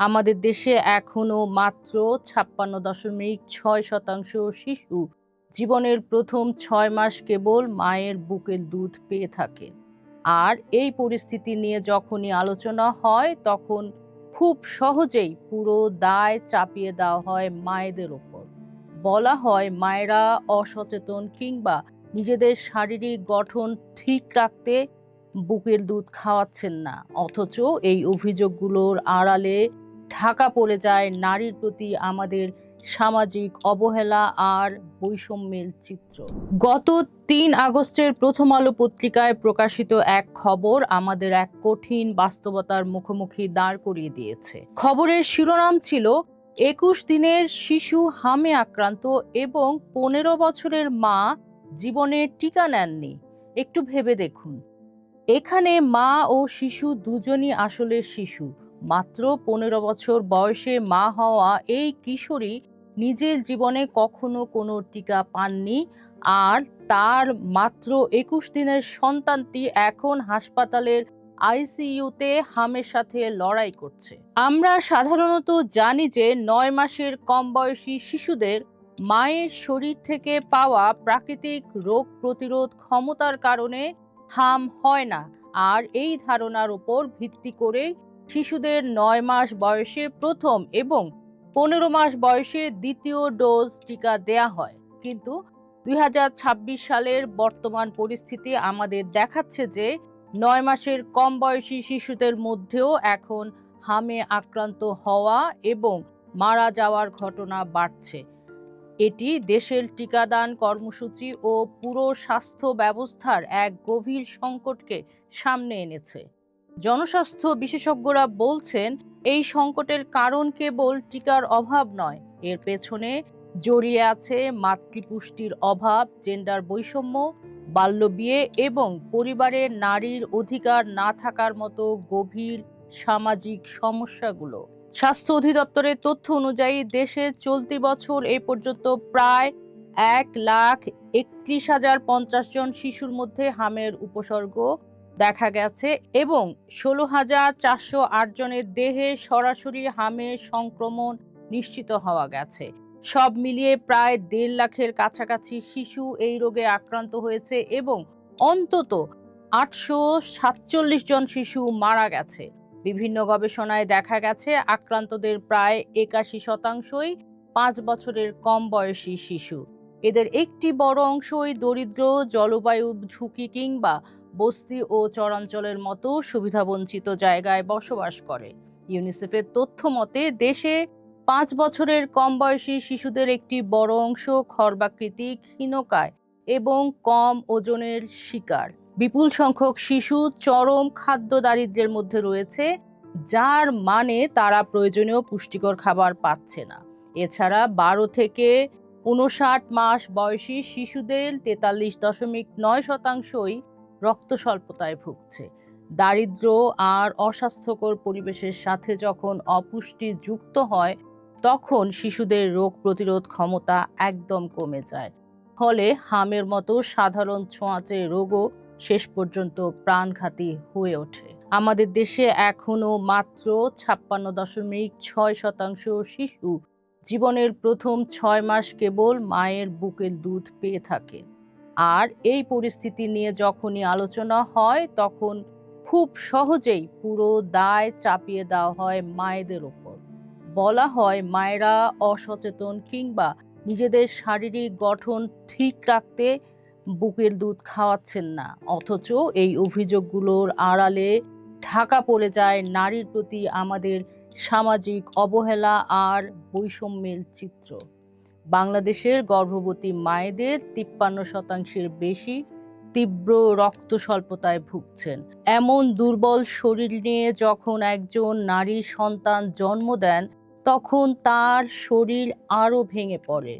আমাদের দেশে এখনো মাত্র ৫৬.৬% শিশু জীবনের প্রথম ৬ মাস কেবল মায়ের বুকের দুধ পেয়ে থাকে। আর এই পরিস্থিতি নিয়ে যখনই আলোচনা হয় তখন খুব সহজেই পুরো দায় চাপিয়ে দেওয়া হয় মায়েদের ওপর। বলা হয় মায়েরা অসচেতন কিংবা নিজেদের শারীরিক গঠন ঠিক রাখতে বুকের দুধ খাওয়াচ্ছেন না। অথচ এই অভিযোগগুলোর আড়ালে ঢাকা পড়ে যায় নারীর প্রতি আমাদের সামাজিক অবহেলা আর বৈষম্যের চিত্র। গত ৩ আগস্টের প্রথম আলো পত্রিকায় প্রকাশিত এক খবর আমাদের এক কঠিন বাস্তবতার মুখোমুখি দাঁড় করিয়ে দিয়েছে। খবরের শিরোনাম ছিল ২১ দিনের শিশু হামে আক্রান্ত এবং ১৫ বছরের মা জীবনের টিকা নেননি। একটু ভেবে দেখুন, এখানে মা ও শিশু দুজনই আসলে শিশু। মাত্র ১৫ বছর বয়সে মা হওয়া এই কিশোরী নিজের জীবনে কখনো কোনো টিকা পাননি, আর তার মাত্র ২১ দিনের সন্তানটি এখন হাসপাতালের আইসিইউতে হামের সাথে লড়াই করছে। আমরা সাধারণত জানি যে ৯ মাসের কম বয়সী শিশুদের মায়ের শরীর থেকে পাওয়া প্রাকৃতিক রোগ প্রতিরোধ ক্ষমতার কারণে হাম হয় না। আর এই ধারণার উপর ভিত্তি করে শিশুদের ৯ মাস বয়সে প্রথম এবং ১৫ মাস বয়সে দ্বিতীয় ডোজ টিকা দেয়া হয়। কিন্তু ২০২৬ সালের বর্তমান পরিস্থিতি আমাদের দেখাচ্ছে যে ৯ মাসের কম বয়সী শিশুদের মধ্যেও এখন হামে আক্রান্ত হওয়া এবং মারা যাওয়ার ঘটনা বাড়ছে। এটি দেশের টিকাদান কর্মসূচি ও পুরো স্বাস্থ্য ব্যবস্থার এক গভীর সংকটকে সামনে এনেছে। জনস্বাস্থ্য বিশেষজ্ঞরা বলছেন, এই সংকটের কারণ কেবল টিকার অভাব নয়, এর পেছনে জড়িয়ে আছে মাতৃপুষ্টির অভাব, জেন্ডার বৈষম্য, বাল্যবিয়ে এবং পরিবারে নারীর অধিকার না থাকার মতো গভীর সামাজিক সমস্যাগুলো। স্বাস্থ্য অধিদপ্তরের তথ্য অনুযায়ী দেশে চলতি বছর এ পর্যন্ত প্রায় ১,৩১,০৫০ জন শিশুর মধ্যে হামের উপসর্গ দেখা গেছে এবং ১৬,৪০৮ জনের দেহে সরাসরি হামের সংক্রমণ নিশ্চিত হওয়া গেছে। সব মিলিয়ে প্রায় ১.৫ লাখের কাছাকাছি শিশু এই রোগে আক্রান্ত হয়েছে এবং অন্তত ৮৪৭ জন শিশু মারা গেছে। বিভিন্ন গবেষণায় দেখা গেছে আক্রান্তদের প্রায় ৮১%ই ৫ বছরের কম বয়সী শিশু। এদের একটি বড় অংশই দরিদ্র, জলবায়ু ঝুঁকি কিংবা বস্তি ও চরাঞ্চলের মতো সুবিধাবঞ্চিত জায়গায় বসবাস করে। ইউনিসেফের তথ্য মতে দেশে ৫ বছরের কম বয়সী শিশুদের একটি বড় অংশ খর্বাকৃতি, ক্ষীণকায় এবং কম ওজনের শিকার। বিপুল সংখ্যক শিশু চরম খাদ্য দারিদ্র্যের মধ্যে রয়েছে, যার মানে তারা প্রয়োজনীয় পুষ্টিকর খাবার পাচ্ছে না। এছাড়া ১২ থেকে ৫৯ মাস বয়সী শিশুদের ৪৩.৯%ই রক্ত স্বল্পতায় ভুগছে। দারিদ্র্য আর অস্বাস্থ্যকর পরিবেশের সাথে যখন অপুষ্টি যুক্ত হয় তখন শিশুদের রোগ প্রতিরোধ ক্ষমতা একদম কমে যায়। ফলে হামের মতো সাধারণ ছোঁয়াচে রোগও শেষ পর্যন্ত প্রাণঘাতী হয়ে ওঠে। আমাদের দেশে এখনো মাত্র ৫৬.৬% শিশু জীবনের প্রথম ৬ মাস কেবল মায়ের বুকের দুধ পেয়ে থাকে। আর এই পরিস্থিতি নিয়ে যখনই আলোচনা হয় তখন খুব সহজেই পুরো দায় চাপিয়ে দেওয়া হয় মায়েদের ওপর। বলা হয় মায়েরা অসচেতন কিংবা নিজেদের শারীরিক গঠন ঠিক রাখতে বুকের দুধ খাওয়াচ্ছেন না। অথচ এই অভিযোগগুলোর আড়ালে ঢাকা পড়ে যায় নারীর প্রতি আমাদের সামাজিক অবহেলা আর বৈষম্যের চিত্র। বাংলাদেশের গর্ভবতী মায়েদের ৫৩%-এর বেশি তীব্র রক্ত স্বল্পতায় ভুগছেন। এমন দুর্বল শরীর নিয়ে যখন একজন নারী সন্তান জন্ম দেন তখন তার শরীর আরও ভেঙে পড়ে।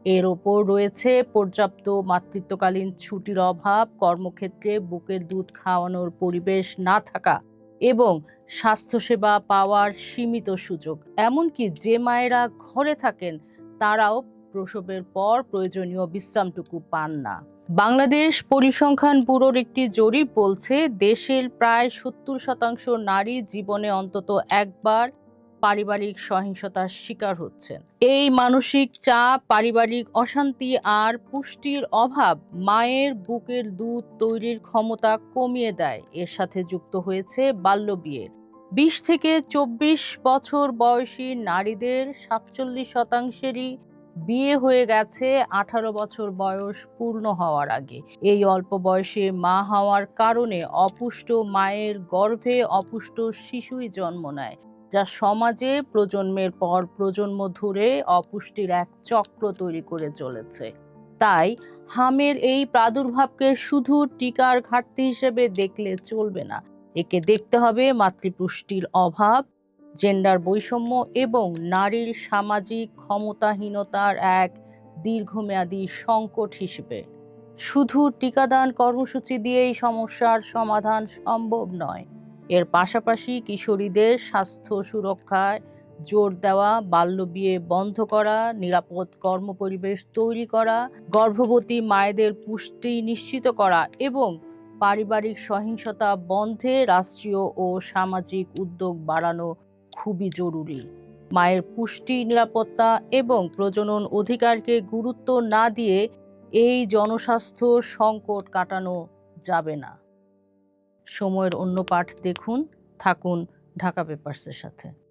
এর ওপর রয়েছে পর্যাপ্ত মাতৃত্বকালীন ছুটির অভাব, কর্মক্ষেত্রে বুকের দুধ খাওয়ানোর পরিবেশ না থাকা এবং স্বাস্থ্যসেবা পাওয়ার সীমিত সুযোগ। এমনকি যে মায়েরা ঘরে থাকেন তারাও প্রসবের পর প্রয়োজনীয় বিশ্রামটুকু পান না। বাংলাদেশ পরিসংখ্যান ব্যুরোর একটি জরিপ বলছে দেশের প্রায় ৭০% নারী জীবনে অন্তত একবার পারিবারিক সহিংসতার শিকার হচ্ছেন। এই মানসিক চাপ, পারিবারিক অশান্তি আর পুষ্টির অভাব মায়ের বুকের দুধ তৈরির ক্ষমতা কমিয়ে দেয়। এর সাথে যুক্ত হয়েছে বাল্যবিয়ে। ২০ থেকে ২৪ বছর বয়সী নারীদের ৪৭%-এরই বিয়ে হয়ে গেছে ১৮ বছর বয়স পূর্ণ হওয়ার আগে। এই অল্প বয়সে মা হওয়ার কারণে অপুষ্ট মায়ের গর্ভে অপুষ্ট শিশুই জন্ম নেয়, যা সমাজে প্রজন্মের পর প্রজন্ম ধরে অপুষ্টির এক চক্র তৈরি করে চলেছে। তাই হামের এই প্রাদুর্ভাবকে শুধু টিকার ঘাটতি হিসেবে দেখলে চলবে না। একে দেখতে হবে মাতৃপুষ্টির অভাব, জেন্ডার বৈষম্য এবং নারীর সামাজিক ক্ষমতাহীনতার এক দীর্ঘমেয়াদী সংকট হিসেবে। শুধু টিকাদান কর্মসূচি দিয়ে এই সমস্যার সমাধান সম্ভব নয়। এর পাশাপাশি কিশোরীদের স্বাস্থ্য সুরক্ষায় জোর দেওয়া, বাল্যবিয়ে বন্ধ করা, নিরাপদ কর্মপরিবেশ তৈরি করা, গর্ভবতী মায়েদের পুষ্টি নিশ্চিত করা এবং পারিবারিক সহিংসতা বন্ধে রাষ্ট্রীয় ও সামাজিক উদ্যোগ বাড়ানো খুবই জরুরি। মায়ের পুষ্টি, নিরাপত্তা এবং প্রজনন অধিকারকে গুরুত্ব না দিয়ে এই জনস্বাস্থ্য সংকট কাটানো যাবে না। সময়ের অন্য পাঠ দেখুন। থাকুন ঢাকা পেপারসের সাথে।